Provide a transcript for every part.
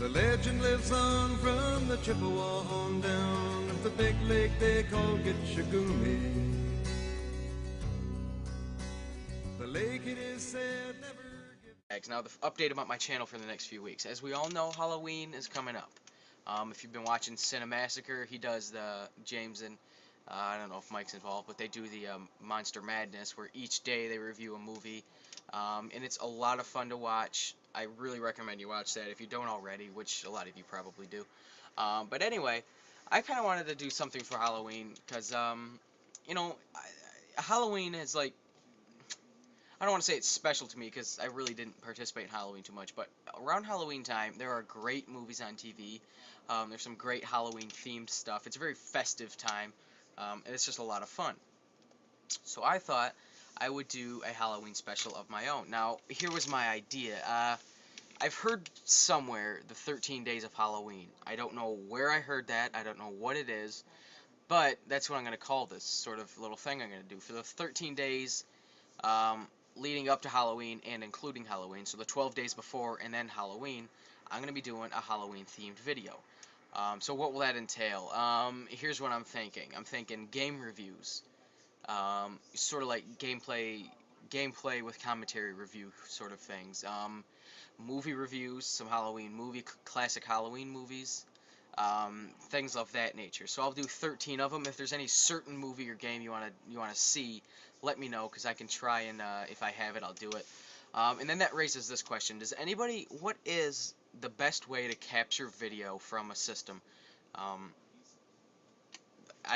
The legend lives on from the Chippewa on down of the big lake they call Gitchagumi. The lake, it is said, never gives... Now, the update about my channel for the next few weeks. As we all know, Halloween is coming up. If you've been watching Cinemassacre, he does the James and I don't know if Mike's involved, but they do the Monster Madness, where each day they review a movie, and it's a lot of fun to watch. I really recommend you watch that if you don't already, which a lot of you probably do. But anyway, I kind of wanted to do something for Halloween because, you know, Halloween is like, I don't want to say it's special to me because I really didn't participate in Halloween too much, but around Halloween time, there are great movies on TV. There's some great Halloween-themed stuff. It's a very festive time, and it's just a lot of fun. So I thought I would do a Halloween special of my own. Now, here was my idea. I've heard somewhere the 13 Days of Halloween. I don't know where I heard that. I don't know what it is, but that's what I'm going to call this sort of little thing I'm going to do. For the 13 days leading up to Halloween and including Halloween, so the 12 days before and then Halloween, I'm going to be doing a Halloween-themed video. So what will that entail? Here's what I'm thinking. I'm thinking game reviews, sort of like gameplay with commentary review sort of things. Movie reviews, some classic Halloween movies, things of that nature. So I'll do 13 of them. If there's any certain movie or game you wanna see, let me know, because I can try and if I have it, I'll do it. And then that raises this question: what is the best way to capture video from a system? I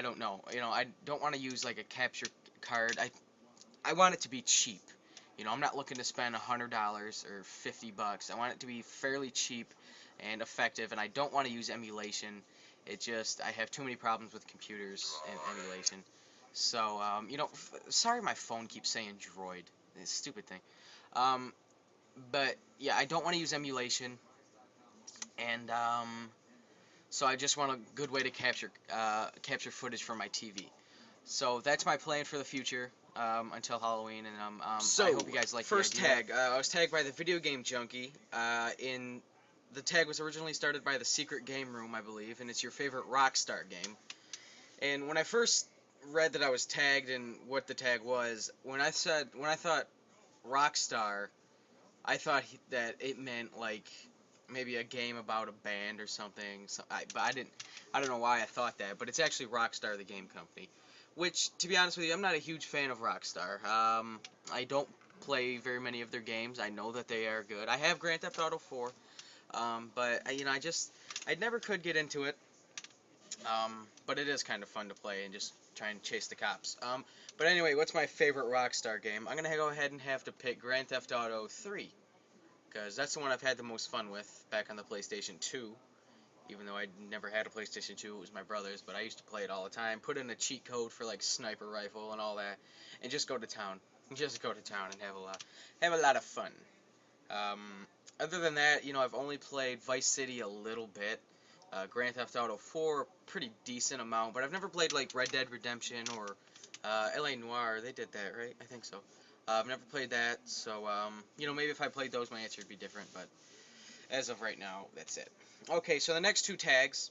don't know. I don't want to use like a capture card. I want it to be cheap. I'm not looking to spend $100 or $50. I want it to be fairly cheap and effective, and I don't want to use emulation. I have too many problems with computers and emulation. So, sorry my phone keeps saying droid. It's a stupid thing. But, yeah, I don't want to use emulation, and, so I just want a good way to capture footage from my TV. So that's my plan for the future until Halloween, and I hope you guys like the idea. First tag, I was tagged by the Video Game Junkie. The tag was originally started by TheSecretGameRoom, I believe, and it's your favorite Rockstar game. And when I first read that I was tagged and what the tag was, when I thought Rockstar, I thought that it meant like maybe a game about a band or something. But I don't know why I thought that, but it's actually Rockstar, the game company. Which, to be honest with you, I'm not a huge fan of Rockstar. I don't play very many of their games. I know that they are good. I have Grand Theft Auto 4, but I never could get into it. But it is kind of fun to play and just try and chase the cops. But anyway, what's my favorite Rockstar game? I'm gonna go ahead and have to pick Grand Theft Auto 3, because that's the one I've had the most fun with back on the PlayStation 2. Even though I never had a PlayStation 2, it was my brother's, but I used to play it all the time. Put in a cheat code for like sniper rifle and all that, and just go to town. Just go to town and have a lot of fun. Other than that, I've only played Vice City a little bit. Grand Theft Auto 4, pretty decent amount, but I've never played like Red Dead Redemption or LA Noire. They did that, right? I think so. I've never played that, so maybe if I played those, my answer would be different, but as of right now, that's it. Okay, so the next two tags,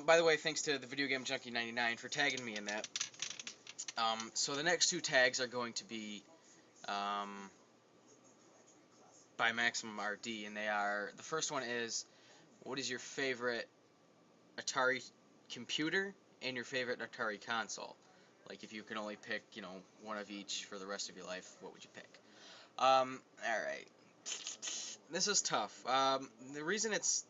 by the way, thanks to the Video Game Junkie 99 for tagging me in that. So the next two tags are going to be by MaximumRD, and the first one is, what is your favorite Atari computer and your favorite Atari console? Like, if you can only pick, one of each for the rest of your life, what would you pick? Alright. This is tough. The reason it's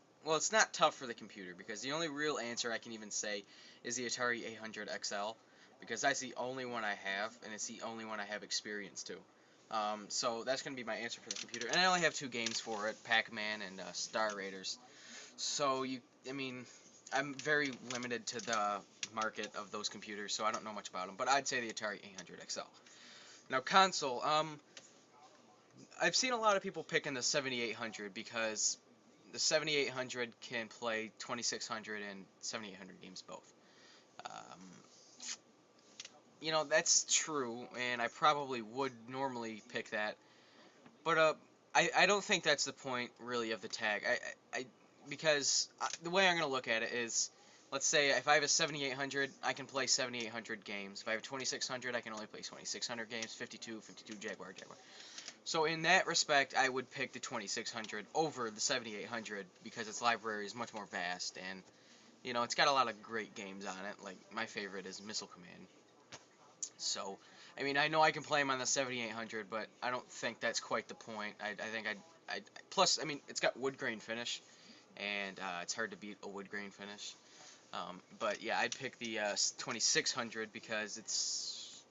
not tough for the computer, because the only real answer I can even say is the Atari 800 XL, because that's the only one I have, and it's the only one I have experience to. So that's going to be my answer for the computer. And I only have two games for it, Pac-Man and Star Raiders. So, I'm very limited to the market of those computers, so I don't know much about them. But I'd say the Atari 800 XL. Now, console, I've seen a lot of people picking the 7800 because the 7800 can play 2600 and 7800 games both. That's true, and I probably would normally pick that. But I don't think that's the point, really, of the tag. because the way I'm going to look at it is, let's say if I have a 7800, I can play 7800 games. If I have a 2600, I can only play 2600 games, 52, 52 Jaguar. So in that respect, I would pick the 2600 over the 7800 because its library is much more vast, and you know, it's got a lot of great games on it. Like my favorite is Missile Command. So, I mean, I know I can play them on the 7800, but I don't think that's quite the point. I think I plus, I mean, it's got wood grain finish, and it's hard to beat a wood grain finish. But yeah, I'd pick the 2600 because it's,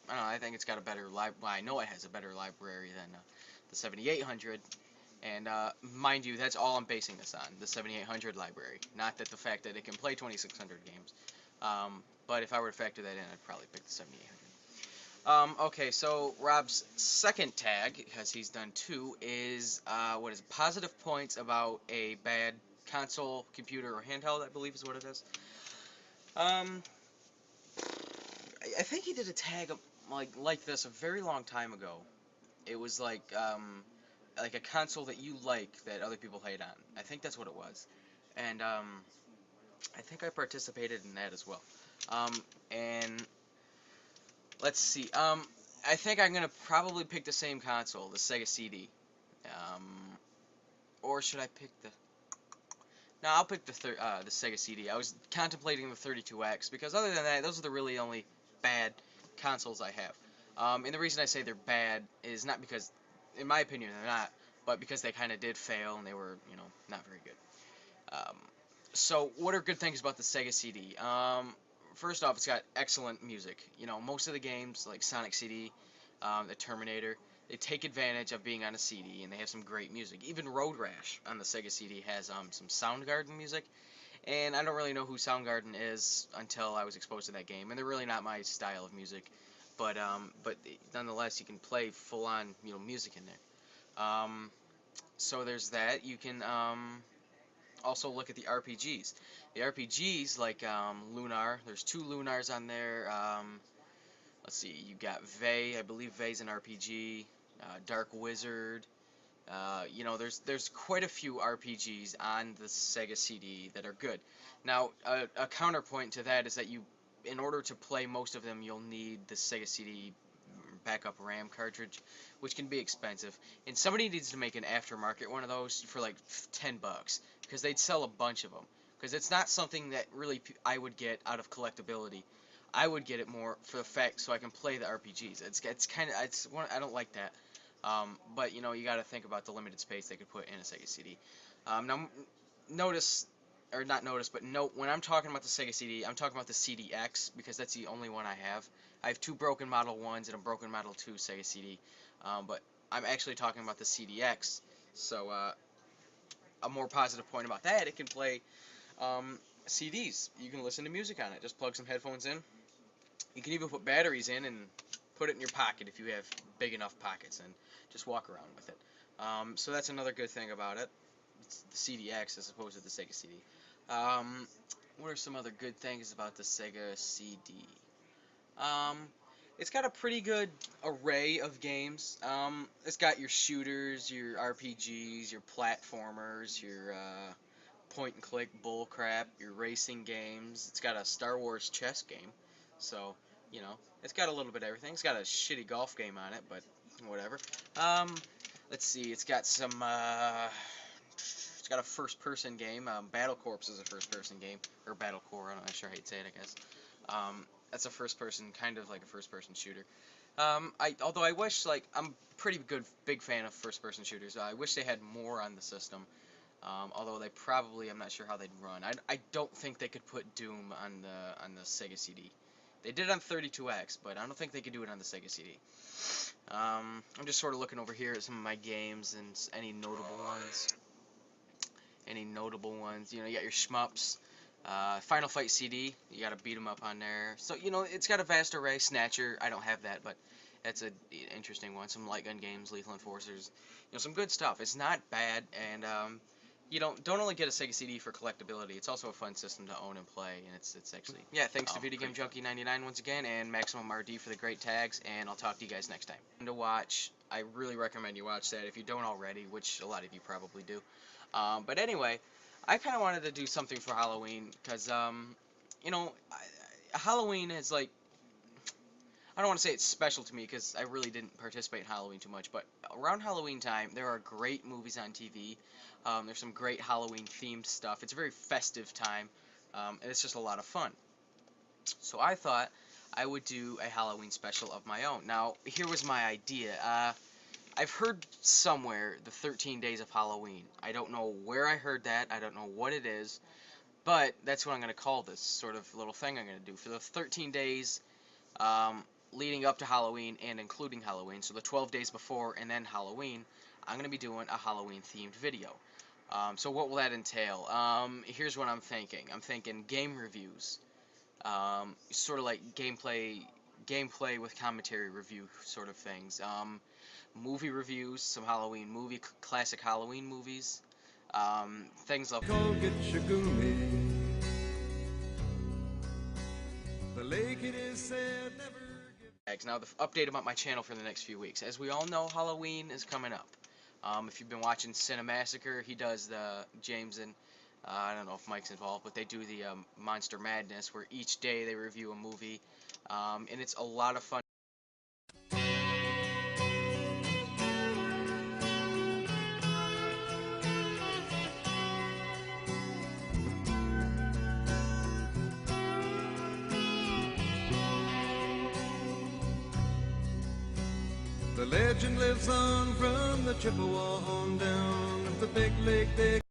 I don't know, I think it's got a better well, I know it has a better library than the 7800. And mind you, that's all I'm basing this on, the 7800 library. Not that the fact that it can play 2600 games. But if I were to factor that in, I'd probably pick the 7800. Okay, so Rob's second tag, because he's done two, is what is it, positive points about a bad console, computer, or handheld, I believe is what it is. I think he did a tag like this a very long time ago. It was like a console that you like that other people hate on. I think that's what it was, and I think I participated in that as well. And let's see. I think I'm gonna probably pick the same console, the Sega CD. Or should I pick the? No, I'll pick the Sega CD. I was contemplating the 32X because other than that, those are the really only bad consoles I have. And the reason I say they're bad is not because, in my opinion, they're not, but because they kind of did fail and they were, you know, not very good. So, what are good things about the Sega CD? First off, it's got excellent music. You know, most of the games, like Sonic CD, the Terminator, they take advantage of being on a CD, and they have some great music. Even Road Rash on the Sega CD has some Soundgarden music, and I don't really know who Soundgarden is until I was exposed to that game, and they're really not my style of music. But nonetheless, you can play full-on, you know, music in there. So there's that. You can also look at the RPGs. The RPGs, like Lunar, there's two Lunars on there. Let's see, you got Vey, I believe Vey's an RPG. Dark Wizard. You know, there's quite a few RPGs on the Sega CD that are good. Now, a counterpoint to that is that in order to play most of them, you'll need the Sega CD backup RAM cartridge, which can be expensive. And somebody needs to make an aftermarket one of those for like $10 because they'd sell a bunch of them. Because it's not something that really I would get out of collectability. I would get it more for the fact so I can play the RPGs. It's kind of I don't like that. But you know, you got to think about the limited space they could put in a Sega CD. Now, notice, or not notice, but note when I'm talking about the Sega CD, I'm talking about the CDX because that's the only one I have. I have two Broken Model 1s and a Broken Model 2 Sega CD, but I'm actually talking about the CDX. So a more positive point about that, it can play CDs. You can listen to music on it. Just plug some headphones in. You can even put batteries in and put it in your pocket if you have big enough pockets and just walk around with it. So that's another good thing about it. It's the CDX as opposed to the Sega CD. What are some other good things about the Sega CD? It's got a pretty good array of games. It's got your shooters, your RPGs, your platformers, your point and click bullcrap, your racing games. It's got a Star Wars chess game. So, you know, it's got a little bit of everything. It's got a shitty golf game on it, but whatever. Let's see. It's got some. It's got a first-person game. Battle Corps is a first-person game, or Battle Corps. I'm not sure how you'd say it. I guess. That's a first-person, kind of like a first-person shooter. Although I wish, like, I'm pretty big fan of first-person shooters. I wish they had more on the system. Although they probably, I'm not sure how they'd run. I don't think they could put Doom on the Sega CD. They did it on 32X, but I don't think they could do it on the Sega CD. I'm just sort of looking over here at some of my games and any notable ones. You know, you got your shmups. Final Fight CD, you gotta beat them up on there. So, you know, it's got a vast array. Snatcher, I don't have that, but that's an interesting one. Some light gun games, Lethal Enforcers. You know, some good stuff. It's not bad, and you don't only get a Sega CD for collectability. It's also a fun system to own and play, and it's actually, yeah, thanks to Video Game Junkie 99 once again, and MaximumRD for the great tags, and I'll talk to you guys next time. To watch, I really recommend you watch that if you don't already, which a lot of you probably do. But anyway, I kind of wanted to do something for Halloween because, you know, Halloween is like, I don't want to say it's special to me because I really didn't participate in Halloween too much, but around Halloween time, there are great movies on TV. There's some great Halloween themed stuff. It's a very festive time, and it's just a lot of fun. So I thought I would do a Halloween special of my own. Now, here was my idea. I've heard somewhere the 13 days of Halloween. I don't know where I heard that. I don't know what it is, but that's what I'm going to call this sort of little thing I'm going to do. For the 13 days leading up to Halloween and including Halloween, so the 12 days before and then Halloween, I'm going to be doing a Halloween-themed video. So what will that entail? Here's what I'm thinking. I'm thinking game reviews. Sort of like gameplay with commentary review sort of things. Movie reviews, some classic Halloween movies, things like Call get shagoomy. The lake it is said never get. now the update about my channel for the next few weeks. As we all know, Halloween is coming up. If you've been watching Cinemassacre, he does the James and I don't know if Mike's involved, but they do the Monster Madness, where each day they review a movie, and it's a lot of fun. The legend lives on from the Chippewa on down of the big lake they